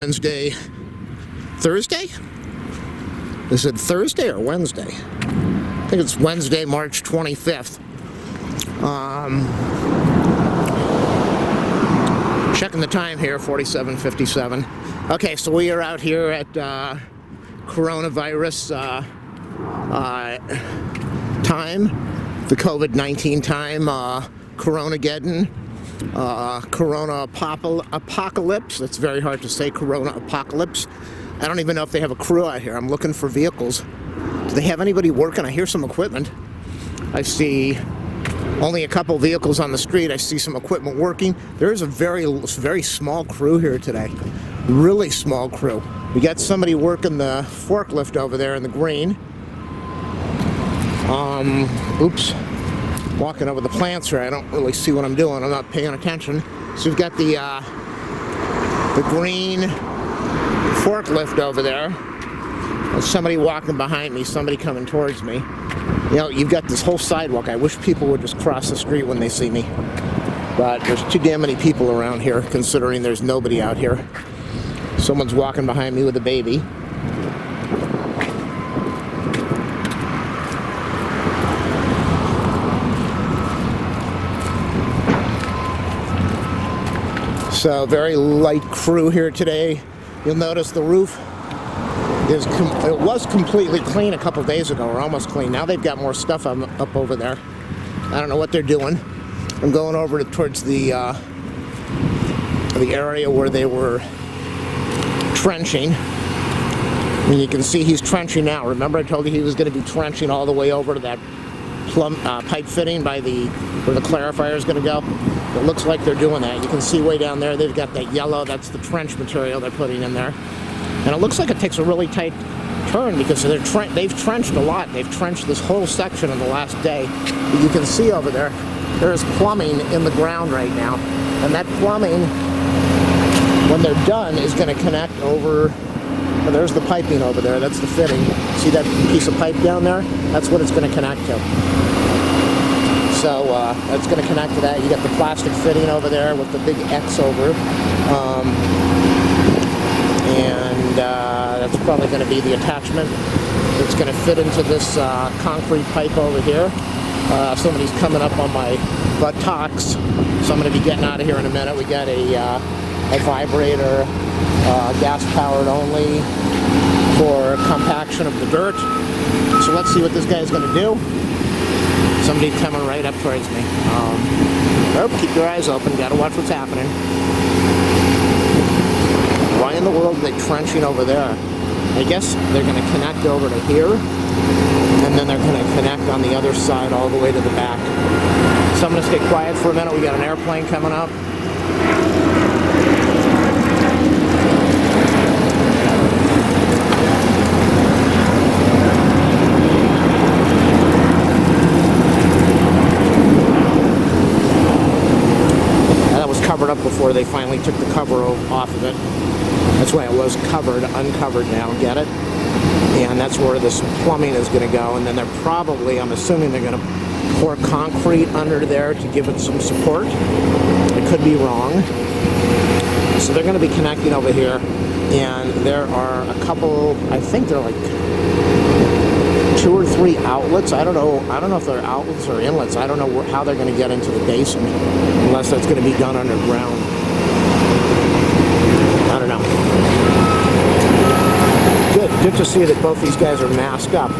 Thursday? Is it Thursday or Wednesday? I think it's Wednesday, March 25th. Checking the time here, 47:57. Okay, so we are out here at coronavirus time, the COVID-19 time, Coronageddon. Corona apocalypse. That's very hard to say, Corona apocalypse. I don't even know if they have a crew out here. I'm looking for vehicles. Do they have anybody working? I hear some equipment. I see only a couple vehicles on the street. I see some equipment working. There is a very small crew here today. Really small crew. We got somebody working the forklift over there in the green. Oops. Walking over the plants here, I don't really see what I'm doing. I'm not paying attention. So we've got the green forklift over there. There's somebody walking behind me, somebody coming towards me. You know, you've got this whole sidewalk. I wish people would just cross the street when they see me. But there's too damn many people around here, considering there's nobody out here. Someone's walking behind me with a baby. So very light crew here today. You'll notice the roof it was completely clean a couple days ago, or almost clean. Now they've got more stuff up over there. I don't know what they're doing. I'm going over towards the area where they were trenching. And you can see he's trenching now. Remember I told you he was going to be trenching all the way over to that pipe fitting by where the clarifier is going to go. It looks like they're doing that. You can see way down there they've got that yellow. That's the trench material they're putting in there. And it looks like it takes a really tight turn because they've trenched a lot. They've trenched this whole section in the last day. But you can see over there, there's plumbing in the ground right now. And that plumbing, when they're done, is going to connect over. Well, there's the piping over there. That's the fitting. See that piece of pipe down there? That's what it's going to connect to. So that's going to connect to that. You got the plastic fitting over there with the big X over. That's probably going to be the attachment. It's going to fit into this concrete pipe over here. Somebody's coming up on my buttocks, so I'm going to be getting out of here in a minute. We got a vibrator, gas-powered only, for compaction of the dirt. So let's see what this guy's going to do. Somebody coming right up towards me. Keep your eyes open. Got to watch what's happening. Why in the world are they trenching over there? I guess they're going to connect over to here, and then they're going to connect on the other side all the way to the back. So I'm going to stay quiet for a minute. We got an airplane coming up. Covered up before they finally took the cover off of it. That's why it was uncovered now, get it? And that's where this plumbing is going to go, and then they're probably, I'm assuming they're going to pour concrete under there to give it some support. I could be wrong. So they're going to be connecting over here, and there are a couple, I think they're like 2 or 3 outlets. I don't know if they're outlets or inlets. I don't know how they're going to get into the basin unless that's going to be done underground. I don't know. Good to see that both these guys are masked up.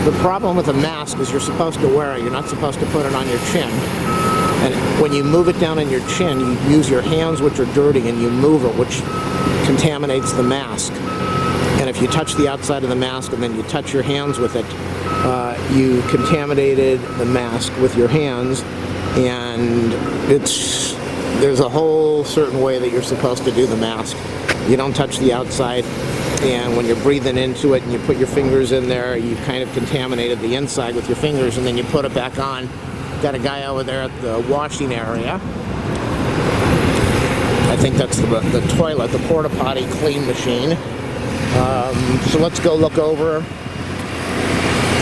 The problem with a mask is you're supposed to wear it. You're not supposed to put it on your chin. And when you move it down on your chin, you use your hands, which are dirty, and you move it, which contaminates the mask. And if you touch the outside of the mask and then you touch your hands with it, you contaminated the mask with your hands, and there's a whole certain way that you're supposed to do the mask. You don't touch the outside, and when you're breathing into it and you put your fingers in there, you kind of contaminated the inside with your fingers, and then you put it back on. Got a guy over there at the washing area. I think that's the toilet, the porta potty clean machine. So let's go look over.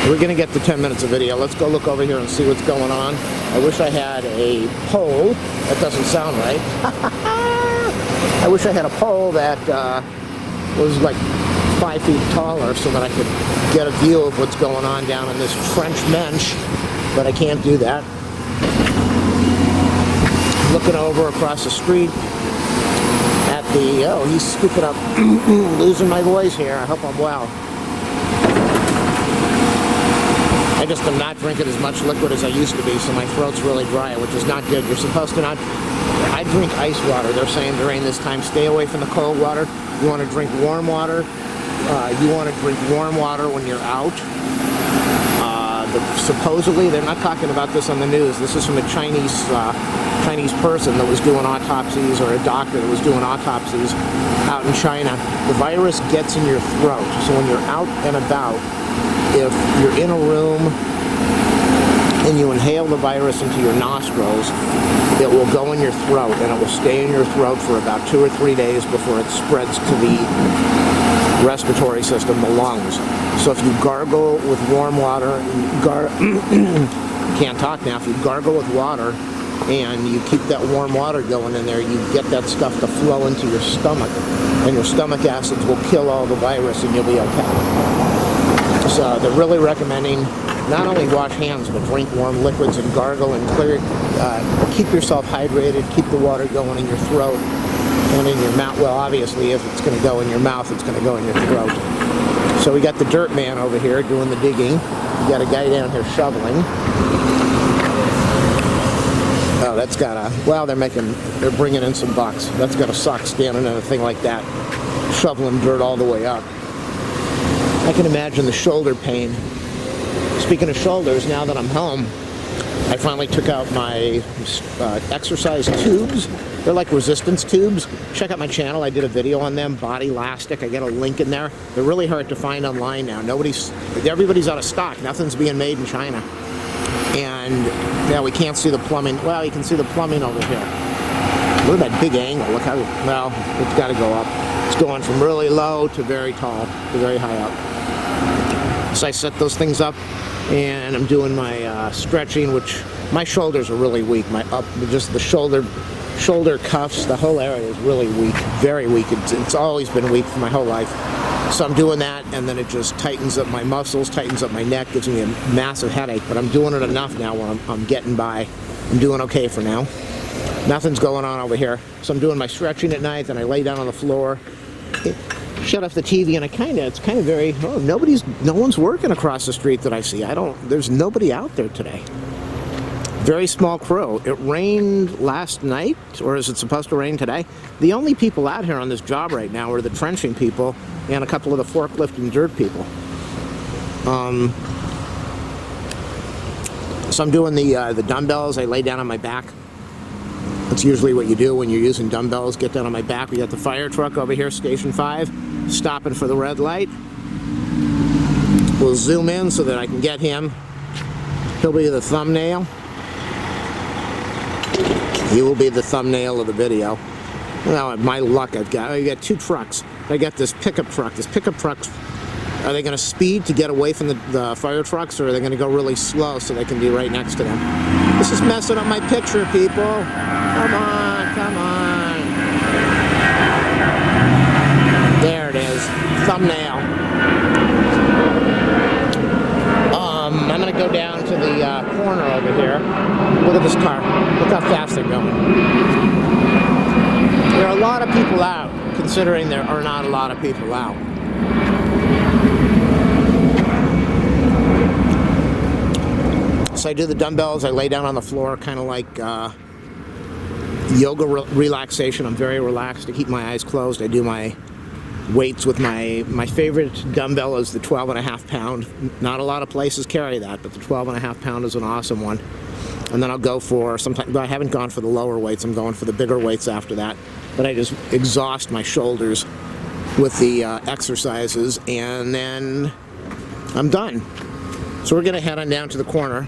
We're going to get to 10 minutes of video. Let's go look over here and see what's going on. I wish I had a pole. That doesn't sound right. I wish I had a pole that was like 5 feet taller so that I could get a view of what's going on down in this French mensch, but I can't do that. Looking over across the street at the, oh, he's scooping up, losing my voice here. I hope I'm well. I just am not drinking as much liquid as I used to be, so my throat's really dry, which is not good. You're supposed to not, I drink ice water. They're saying during this time, stay away from the cold water. You want to drink warm water. You want to drink warm water when you're out. Supposedly, they're not talking about this on the news. This is from a Chinese person that was doing autopsies, or a doctor that was doing autopsies out in China. The virus gets in your throat. So when you're out and about, if you're in a room and you inhale the virus into your nostrils, it will go in your throat, and it will stay in your throat for about 2 or 3 days before it spreads to the respiratory system, the lungs. So if you gargle with warm water, can't talk now, if you gargle with water and you keep that warm water going in there, you get that stuff to flow into your stomach, and your stomach acids will kill all the virus and you'll be okay. So they're really recommending not only wash hands, but drink warm liquids and gargle and clear. Keep yourself hydrated, keep the water going in your throat and in your mouth. Well, obviously, if it's going to go in your mouth, it's going to go in your throat. So we got the dirt man over here doing the digging. We got a guy down here shoveling. Oh, that's gotta, well, they're bringing in some bucks. That's gotta suck standing in a thing like that, shoveling dirt all the way up. I can imagine the shoulder pain. Speaking of shoulders, now that I'm home, I finally took out my exercise tubes. They're like resistance tubes. Check out my channel. I did a video on them, Body Elastic. I got a link in there. They're really hard to find online now. Everybody's out of stock. Nothing's being made in China. And yeah, we can't see the plumbing. Well, you can see the plumbing over here. Look at that big angle. Look how, well, it's got to go up. It's going from really low to very tall to very high up. So I set those things up, and I'm doing my stretching, which my shoulders are really weak. Just the shoulder cuffs, the whole area is really weak, very weak. It's always been weak for my whole life. So I'm doing that, and then it just tightens up my muscles, tightens up my neck, gives me a massive headache. But I'm doing it enough now where I'm getting by. I'm doing okay for now. Nothing's going on over here. So I'm doing my stretching at night, then I lay down on the floor, shut off the TV, and it's kind of very, no one's working across the street that I see. There's nobody out there today. Very small crew. It rained last night, or is it supposed to rain today? The only people out here on this job right now are the trenching people and a couple of the forklift and dirt people. So I'm doing the dumbbells. I lay down on my back. That's usually what you do when you're using dumbbells. Get down on my back. We got the fire truck over here, Station 5, stopping for the red light. We'll zoom in so that I can get him. He'll be the thumbnail. He will be the thumbnail of the video. Well, my luck, I got 2 trucks. I got this pickup truck. This pickup truck, are they going to speed to get away from the fire trucks, or are they going to go really slow so they can be right next to them? This is messing up my picture, people. Come on, come on. There it is. Thumbnail. I'm going to go down to the corner over here. Look at this car. Look how fast they're going. There are a lot of people out, considering there are not a lot of people out. So I do the dumbbells. I lay down on the floor, kind of like yoga relaxation. I'm very relaxed. I keep my eyes closed. I do my weights with my favorite dumbbell is the 12.5 pound. Not a lot of places carry that, but the 12.5 pound is an awesome one. And then I'll go for sometimes, but I haven't gone for the lower weights. I'm going for the bigger weights after that. But I just exhaust my shoulders with the exercises, and then I'm done. So we're gonna head on down to the corner.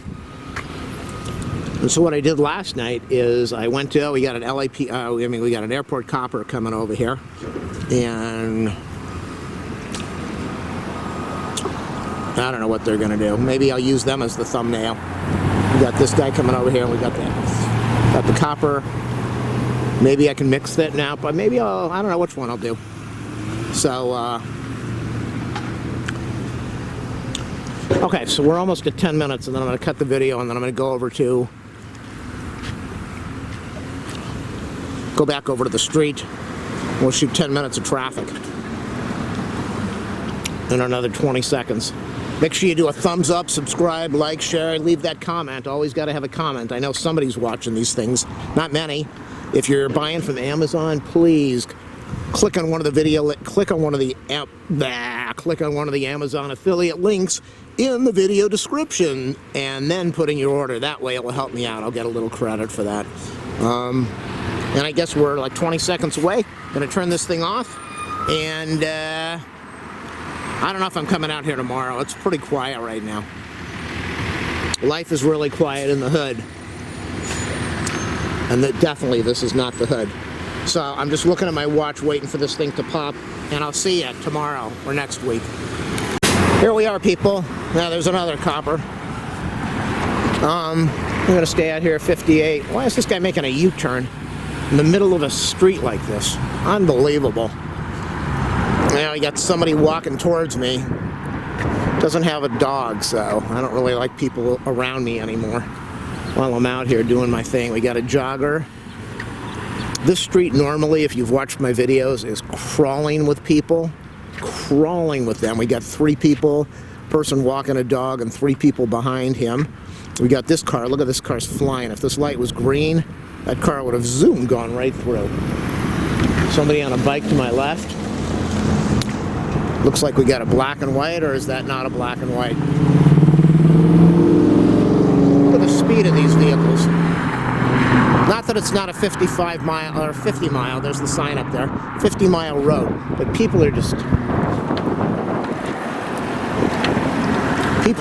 And so what I did last night is I went to, we got an we got an airport copper coming over here, and I don't know what they're gonna do. Maybe I'll use them as the thumbnail. We got this guy coming over here, and we got the copper Maybe I can mix that now, but maybe I don't know which one I'll do. So, okay, so we're almost at 10 minutes, and then I'm going to cut the video, and then I'm going to go back over to the street. We'll shoot 10 minutes of traffic in another 20 seconds. Make sure you do a thumbs up, subscribe, like, share, leave that comment. Always got to have a comment. I know somebody's watching these things. Not many. If you're buying from Amazon, please click on one of the click on one of the Amazon affiliate links in the video description, and then put in your order. That way it will help me out. I'll get a little credit for that. And I guess we're like 20 seconds away. Gonna turn this thing off, and I don't know if I'm coming out here tomorrow. It's pretty quiet right now. Life is really quiet in the hood. And definitely this is not the hood. So I'm just looking at my watch, waiting for this thing to pop, and I'll see you tomorrow or next week. Here we are, people. Now there's another copper. I'm gonna stay out here at 58. Why is this guy making a U-turn in the middle of a street like this? Unbelievable. Now you got somebody walking towards me. Doesn't have a dog, so I don't really like people around me anymore while I'm out here doing my thing. We got a jogger. This street normally, if you've watched my videos, is crawling with people. Crawling with them. We got 3 people, person walking a dog, and 3 people behind him. We got this car. Look at this car's flying. If this light was green, that car would have zoomed, gone right through. Somebody on a bike to my left. Looks like we got a black and white, or is that not a black and white? Look at the speed of these vehicles. Not that it's not a 55 mile or 50 mile, there's the sign up there, 50-mile road, but people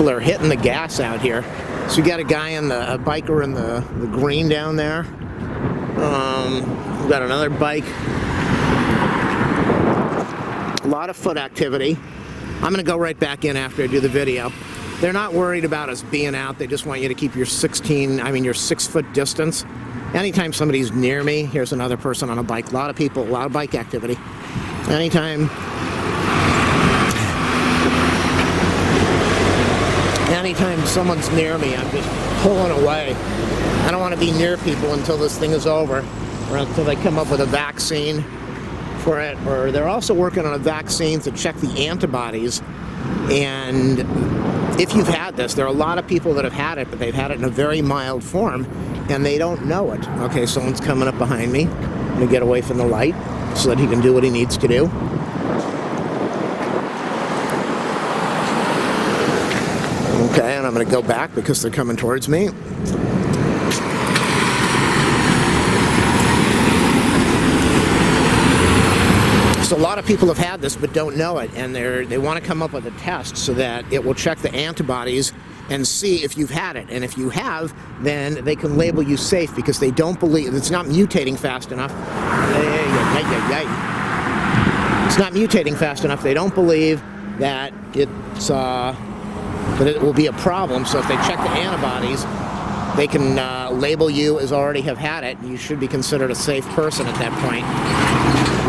are hitting the gas out here. So we got a guy a biker in the green down there. We've got another bike. A lot of foot activity. I'm gonna go right back in after I do the video. They're not worried about us being out. They just want you to keep your 6-foot distance. Anytime somebody's near me, here's another person on a bike. A lot of people, a lot of bike activity. Anytime someone's near me, I'm just pulling away. I don't want to be near people until this thing is over, or until they come up with a vaccine for it. Or they're also working on a vaccine to check the antibodies. And if you've had this, there are a lot of people that have had it, but they've had it in a very mild form, and they don't know it. Okay, someone's coming up behind me. I'm going to get away from the light so that he can do what he needs to do. Okay, and I'm going to go back because they're coming towards me. So a lot of people have had this but don't know it, and they want to come up with a test so that it will check the antibodies and see if you've had it. And if you have, then they can label you safe because they don't believe it's not mutating fast enough. It's not mutating fast enough. They don't believe that that it will be a problem. So if they check the antibodies, they can label you as already have had it. You should be considered a safe person at that point.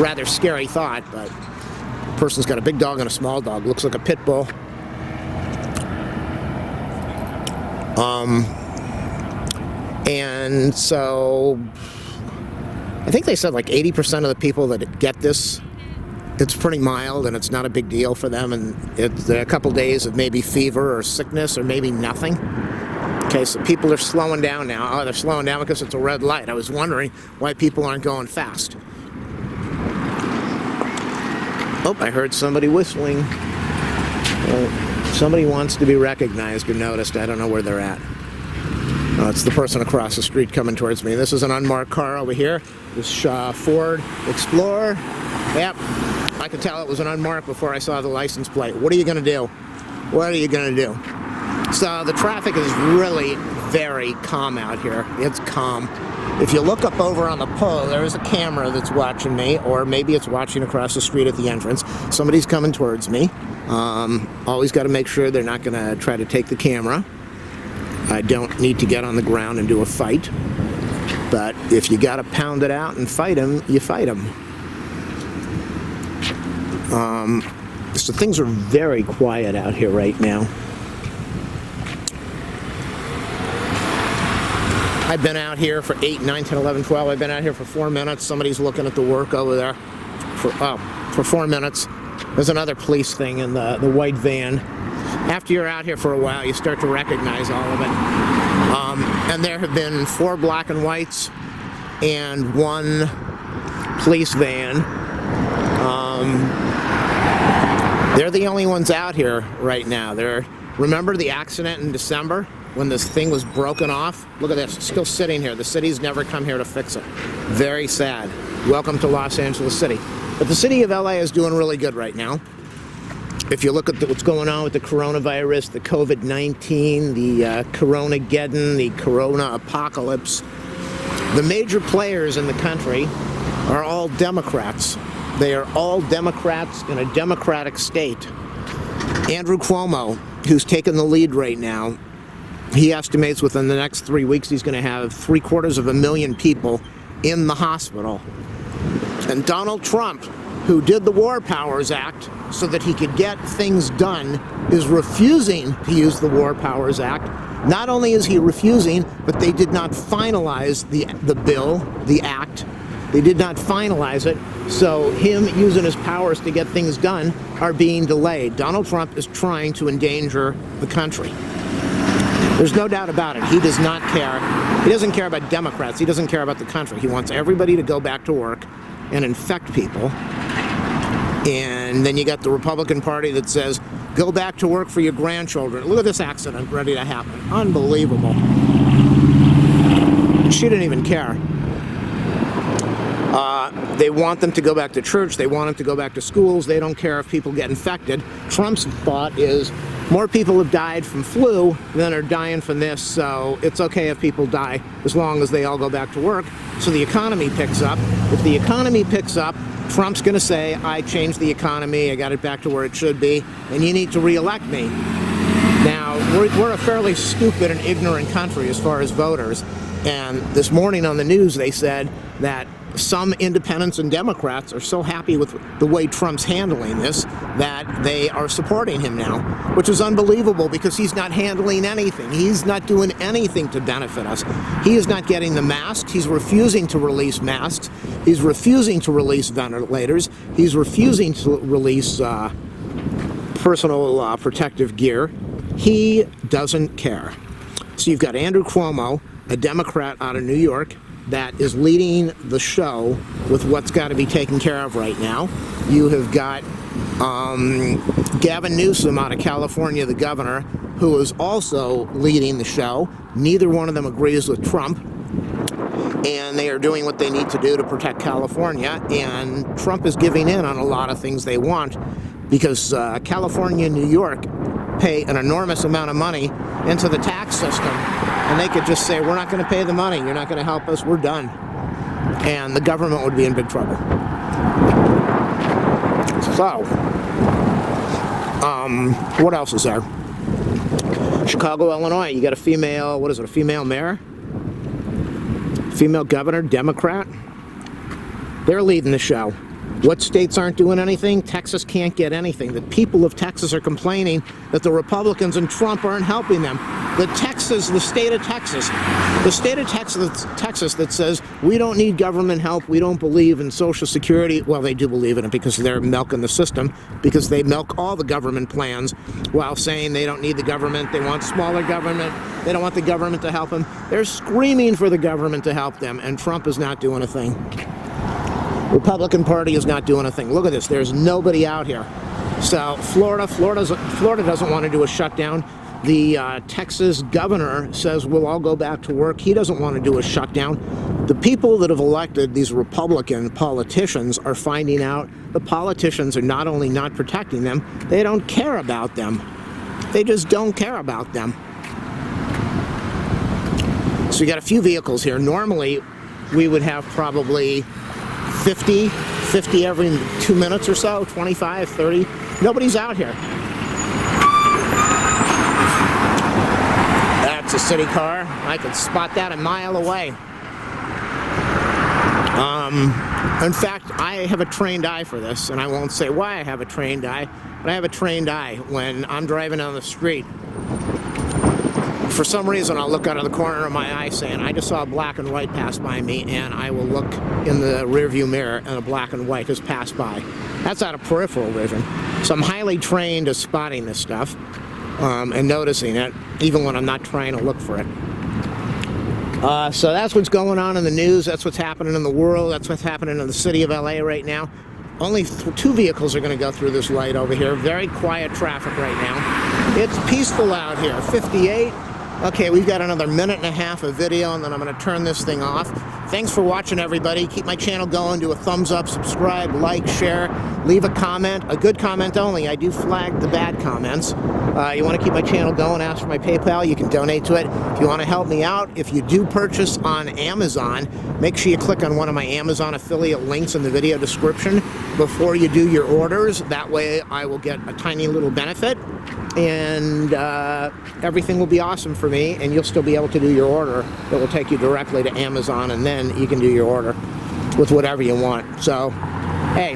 Rather scary thought, but the person's got a big dog and a small dog. Looks like a pit bull. And so I think they said like 80% of the people that get this, it's pretty mild and it's not a big deal for them, and it's a couple days of maybe fever or sickness or maybe nothing. Okay, so people are slowing down now. Oh, they're slowing down because it's a red light. I was wondering why people aren't going fast. Oh, I heard somebody whistling. Somebody wants to be recognized or noticed. I don't know where they're at. Oh, it's the person across the street coming towards me. This is an unmarked car over here. This Ford Explorer. Yep, I could tell it was an unmarked before I saw the license plate. What are you going to do? What are you going to do? So the traffic is really very calm out here. It's calm. If you look up over on the pole, there is a camera that's watching me, or maybe it's watching across the street at the entrance. Somebody's coming towards me. Always got to make sure they're not going to try to take the camera. I don't need to get on the ground and do a fight. But if you got to pound it out and fight them, you fight them. So things are very quiet out here right now. I've been out here for 8, 9, 10, 11, 12. I've been out here for 4 minutes. Somebody's looking at the work over there for 4 minutes. There's another police thing in the white van. After you're out here for a while, you start to recognize all of it. And there have been 4 black and whites and 1 police van. They're the only ones out here right now. Remember the accident in December when this thing was broken off? Look at this, it's still sitting here. The city's never come here to fix it. Very sad. Welcome to Los Angeles City. But the city of LA is doing really good right now. If you look at what's going on with the coronavirus, the COVID-19, the Corona-geddon, the Corona apocalypse, the major players in the country are all Democrats. They are all Democrats in a Democratic state. Andrew Cuomo, who's taken the lead right now, he estimates within the next 3 weeks he's going to have 750,000 people in the hospital. And Donald Trump, who did the War Powers Act so that he could get things done, is refusing to use the War Powers Act. Not only is he refusing, but they did not finalize the bill, the act. They did not finalize it, so him using his powers to get things done are being delayed. Donald Trump is trying to endanger the country. There's no doubt about it. He does not care. He doesn't care about Democrats. He doesn't care about the country. He wants everybody to go back to work and infect people. And then you got the Republican Party that says, go back to work for your grandchildren. Look at this accident ready to happen. Unbelievable. She didn't even care. They want them to go back to church. They want them to go back to schools. They don't care if people get infected. Trump's thought is more people have died from flu than are dying from this, so it's okay if people die as long as they all go back to work. So the economy picks up. If the economy picks up, Trump's going to say, I changed the economy, I got it back to where it should be, and you need to re-elect me. Now, we're a fairly stupid and ignorant country as far as voters, and this morning on the news they said that some independents and Democrats are so happy with the way Trump's handling this that they are supporting him now, which is unbelievable because he's not handling anything. He's not doing anything to benefit us. He is not getting the masks. He's refusing to release masks. He's refusing to release ventilators. He's refusing to release personal protective gear. He doesn't care. So you've got Andrew Cuomo, a Democrat out of New York, that is leading the show with what's got to be taken care of right now. You have got Gavin Newsom out of California, the governor, who is also leading the show. Neither one of them agrees with Trump, and they are doing what they need to do to protect California, and Trump is giving in on a lot of things they want because California and New York pay an enormous amount of money into the tax system, and they could just say, we're not going to pay the money, you're not going to help us, we're done. And the government would be in big trouble. So, what else is there? Chicago, Illinois, you got a female, what is it, a female mayor? Female governor, Democrat. They're leading the show. What states aren't doing anything? Texas can't get anything. The people of Texas are complaining that the Republicans and Trump aren't helping them. The state of Texas that says we don't need government help, we don't believe in Social Security. Well, they do believe in it because they're milking the system, because they milk all the government plans while saying they don't need the government, they want smaller government, they don't want the government to help them. They're screaming for the government to help them, and Trump is not doing a thing. Republican Party is not doing a thing. Look at this, there's nobody out here. So Florida doesn't want to do a shutdown. The Texas governor says we'll all go back to work. He doesn't want to do a shutdown. The people that have elected these Republican politicians are finding out the politicians are not only not protecting them, they don't care about them. They just don't care about them. So you got a few vehicles here. Normally we would have probably 50 every 2 minutes or so, 25, 30. Nobody's out here. That's a city car. I could spot that a mile away. In fact, I have a trained eye for this, and I won't say why I have a trained eye, but I have a trained eye when I'm driving down the street. For some reason, I'll look out of the corner of my eye saying, I just saw a black and white pass by me, and I will look in the rearview mirror and a black and white has passed by. That's out of peripheral vision. So I'm highly trained at spotting this stuff and noticing it, even when I'm not trying to look for it. So that's what's going on in the news. That's what's happening in the world. That's what's happening in the city of LA right now. Only 2 vehicles are going to go through this light over here. Very quiet traffic right now. It's peaceful out here. 58. Okay, we've got another minute and a half of video, and then I'm going to turn this thing off. Thanks for watching, everybody. Keep my channel going. Do a thumbs up, subscribe, like, share, leave a comment. A good comment only. I do flag the bad comments. You want to keep my channel going, ask for my PayPal. You can donate to it. If you want to help me out, if you do purchase on Amazon, make sure you click on one of my Amazon affiliate links in the video description before you do your orders. That way I will get a tiny little benefit, and everything will be awesome for me, and you'll still be able to do your order. It will take you directly to Amazon, and then you can do your order with whatever you want. So, hey,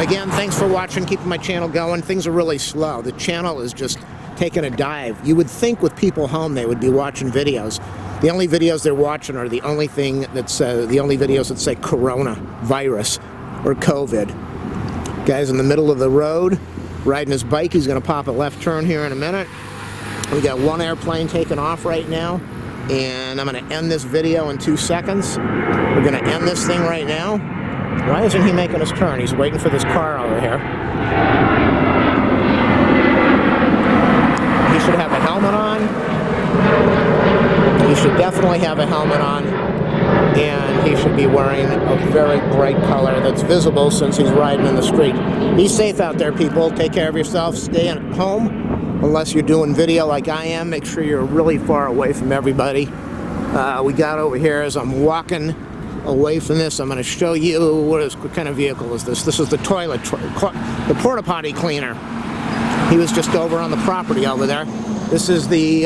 again, thanks for watching, keeping my channel going. Things are really slow. The channel is just taking a dive. You would think with people home they would be watching videos. The only videos they're watching are the only videos that say coronavirus or COVID. Guy's in the middle of the road, riding his bike. He's going to pop a left turn here in a minute. We got one airplane taking off right now, and I'm going to end this video in 2 seconds. We're going to end this thing right now. Why isn't he making his turn? He's waiting for this car over here. He should have a helmet on. He should definitely have a helmet on. And he should be wearing a very bright color that's visible since he's riding in the street. Be safe out there, people. Take care of yourself. Stay at home. Unless you're doing video like I am, make sure you're really far away from everybody. We got over here as I'm walking away from this. I'm going to show you what kind of vehicle is this. This is the toilet, the porta potty cleaner. He was just over on the property over there. This is the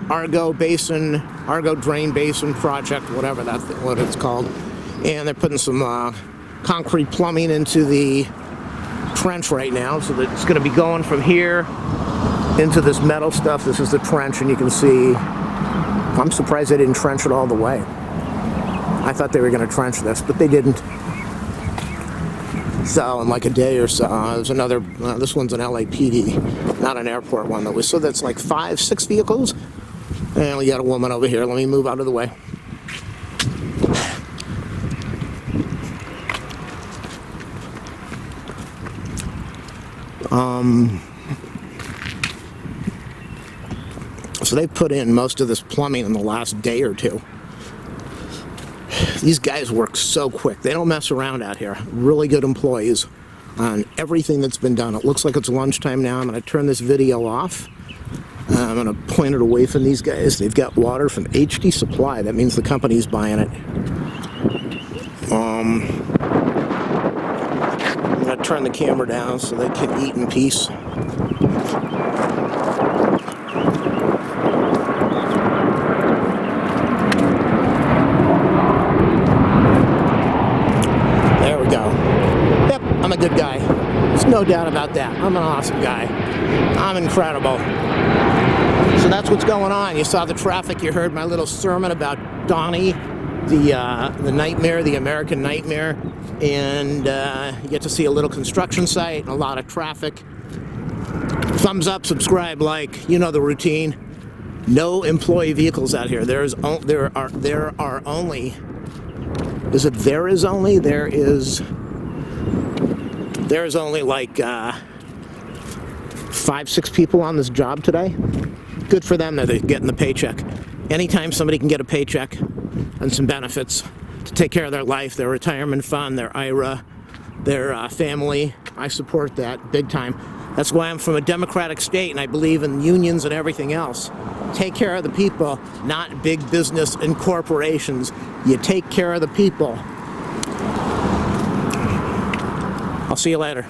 ARGO drain basin project, whatever what it's called. And they're putting some concrete plumbing into the trench right now, so that it's going to be going from here into this metal stuff. This is the trench, and you can see, I'm surprised they didn't trench it all the way. I thought they were going to trench this, but they didn't. So in like a day or so, there's another, this one's an LAPD, not an airport one though. So that's like 5-6 vehicles. And we got a woman over here. Let me move out of the way. So they put in most of this plumbing in the last day or two. These guys work so quick. They don't mess around out here. Really good employees on everything that's been done. It looks like it's lunchtime now. I'm going to turn this video off. I'm going to point it away from these guys. They've got water from HD Supply. That means the company's buying it. I'm going to turn the camera down so they can eat in peace. There we go. Yep, I'm a good guy. There's no doubt about that. I'm an awesome guy. I'm incredible. So that's what's going on. You saw the traffic. You heard my little sermon about Donnie, the nightmare, the American nightmare. And you get to see a little construction site and a lot of traffic. Thumbs up, subscribe, like. You know the routine. No employee vehicles out here. There is only. Is it there is only? There is only like 5-6 people on this job today. Good for them that they're getting the paycheck. Anytime somebody can get a paycheck and some benefits to take care of their life, their retirement fund, their IRA, their family, I support that big time. That's why I'm from a democratic state and I believe in unions and everything else. Take care of the people, not big business and corporations. You take care of the people. I'll see you later.